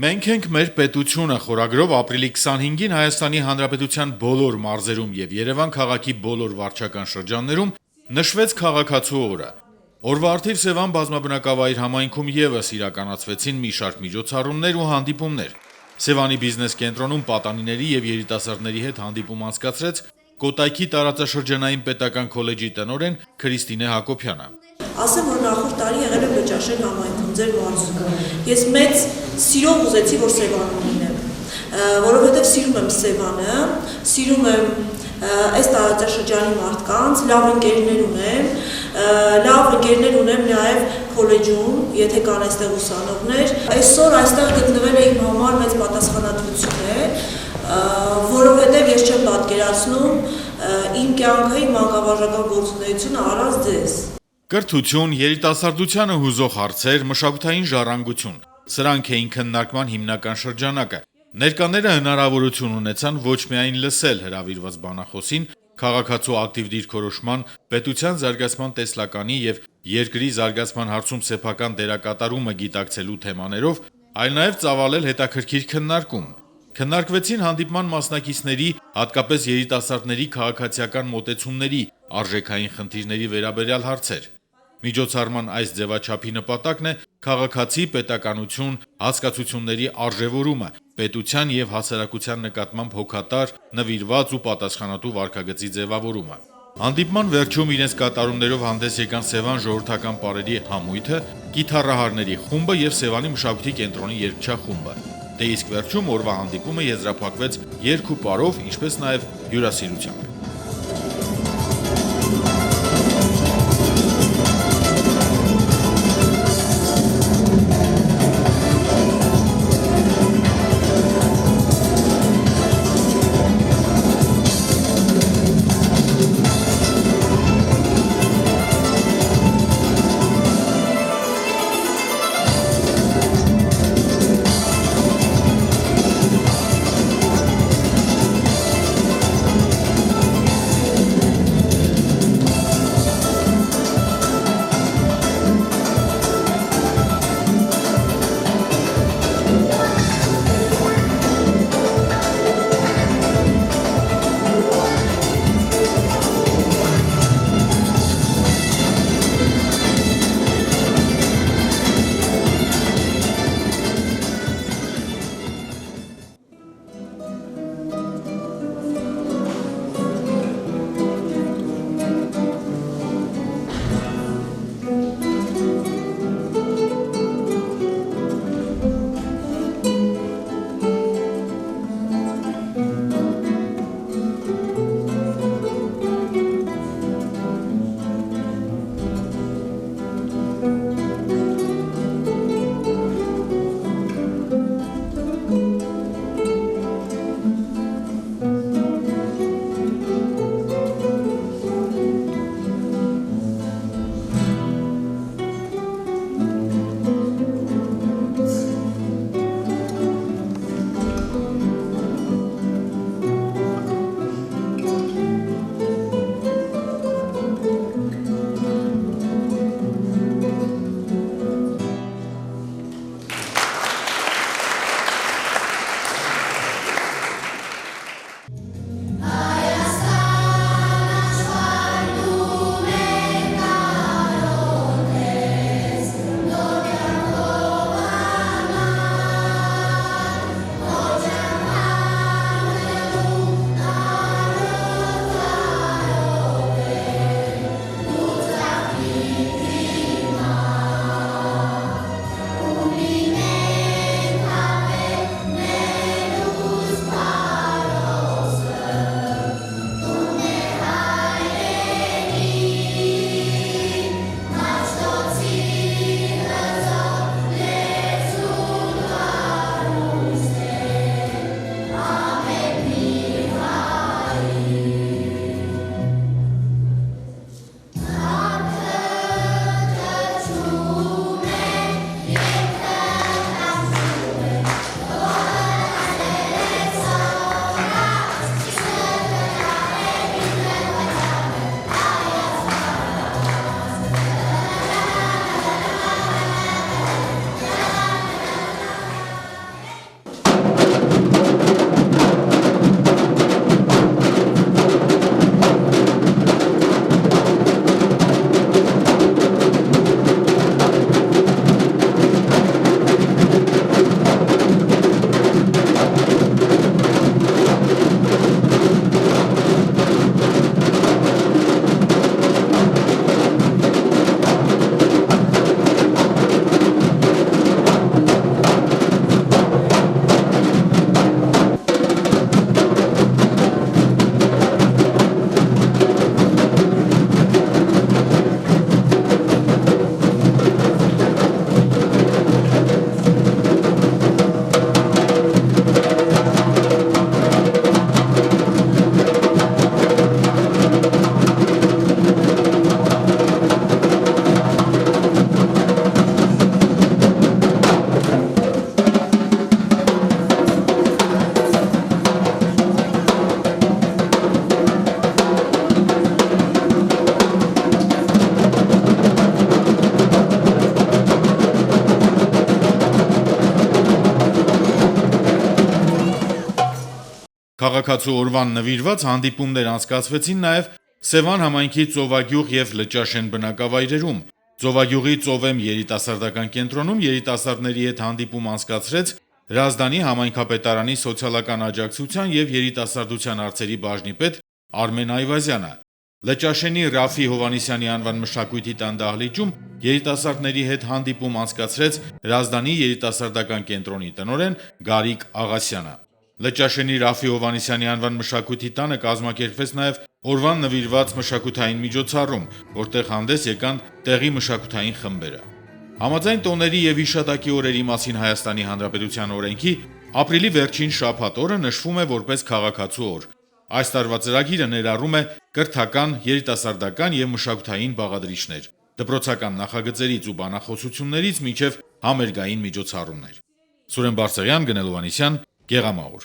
Մենք ենք մեր պետությունը խորագրով ապրիլի 25-ին Հայաստանի Հանրապետության բոլոր մարզերում եւ Երևան քաղաքի բոլոր վարչական շրջաններում նշվեց քաղաքացու օրը։ Օրվա առթիվ Սևան բազմաբնակավայր համայնքում եւս իրականացվեցին մի շարք միջոցառումներ ու հանդիպումներ։ Սևանի բիզնես կենտրոնում պատանիների եւ երիտասարդների հետ հանդիպում անցկացրեց Կոտայքի տարածաշրջանային պետական քոլեջի տնօրեն Քրիստինե Հակոբյանը։ Ասեմ, որ նախորդ տարի եղել է Լճաշեն համայնքում ձեր մարզում։ Ես մեծ սիրով ուզեցի, որ Սևանում լինեմ, որովհետև սիրում եմ Սևանը, սիրում եմ այս տարածաշրջանի մարդկանց, լավ ընկերներ ունեմ նաև քոլեջում, եթե կան այստեղ ուսանողներ։ Այսօր այստեղ գտնվելը իմ համար մեծ պատասխանատվություն է, որովհետև ես չեմ պատկերացնում իմ կյանքը, իմ մանկավարժական գործունեությունը առանց ձեզ։ Կրթություն, երիտասարդությանը հուզող հարցեր, մշակութային ժառանգություն։ Սրանք էին քննարկման հիմնական շրջանակը։ Ներկաները հնարավորություն ունեցան ոչ միայն լսել հրավիրված բանախոսին, քաղաքացու ակտիվ դիրքորոշման, պետության զարգացման տեսլականի եւ երկրի զարգացման հարցում սեփական դերակատարումը գիտակցելու թեմաներով, այլ նաեւ ծավալել հետաքրքիր քննարկում։ Քննարկվեցին հանդիպման մասնակիցների, հատկապես երիտասարդների քաղաքացիական մոտեցումների, արժեքային խնդիրների վերաբերյալ հարցեր։ Միջոցառման այս ձևաչափի նպատակն է քաղաքացի պետականություն հասկացությունների արժևորումը, պետության եւ հասարակության նկատմամբ հոգատար, նվիրված ու պատասխանատու վարքագծի ձևավորումը։ Հանդիպման վերջում իրենց կատարումներով հանդես եկան Սևան ժողովրդական պարերի համույթը, կիթառահարների խումբը եւ Սևանի մշակույթի կենտրոնի երգչախումբը։ Դե իսկ վերջում օրվա հանդիպումը եզրափակվեց երգ ու պարով, ինչպես նաեւ հյուրասիրությամբ։ Քաղաքացու օրվան նվիրված հանդիպումներ անցկացվեցին նաև Սևան համայնքի Ծովագյուղ եւ Լճաշեն բնակավայրերում։ Ծովագյուղի Ծովեմ երիտասարդական կենտրոնում երիտասարդների հետ հանդիպում անցկացրեց Հրազդանի համայնքապետարանի սոցիալական աջակցության եւ երիտասարդության հարցերի բաժնի պետ Արմեն Այվազյանը։ Լճաշենի Ռաֆի Հովհաննիսյանի անվան մշակույթի տան դահլիճում երիտասարդների հետ հանդիպում անցկացրեց Հրազդանի երիտասարդական կենտրոնի տնօրեն Գարիկ Աղասյանը։ Լճաշենի Ռաֆի Հովհաննիսյանի անվան մշակույթի տանը կազմակերպվեց նաև օրվան նվիրված մշակութային միջոցառում, որտեղ հանդես եկան տեղի մշակութային խմբերը։ Համաձայն տոների եւ հիշատակի օրերի մասին Հայաստանի Հանրապետության օրենքի ապրիլի վերջին շաբաթ օրը նշվում է որպես քաղաքացու օր։ Այս տարվա ծրագիրը ներառում է կրթական, երիտասարդական եւ մշակութային բաղադրիչներ, դպրոցական նախագծերից ու բանախոսություններից մինչեւ համերգային միջոցառումներ։ Սուրեն Բարսեղյան, Գնել Հովհաննիսյան, Գեղամահուր։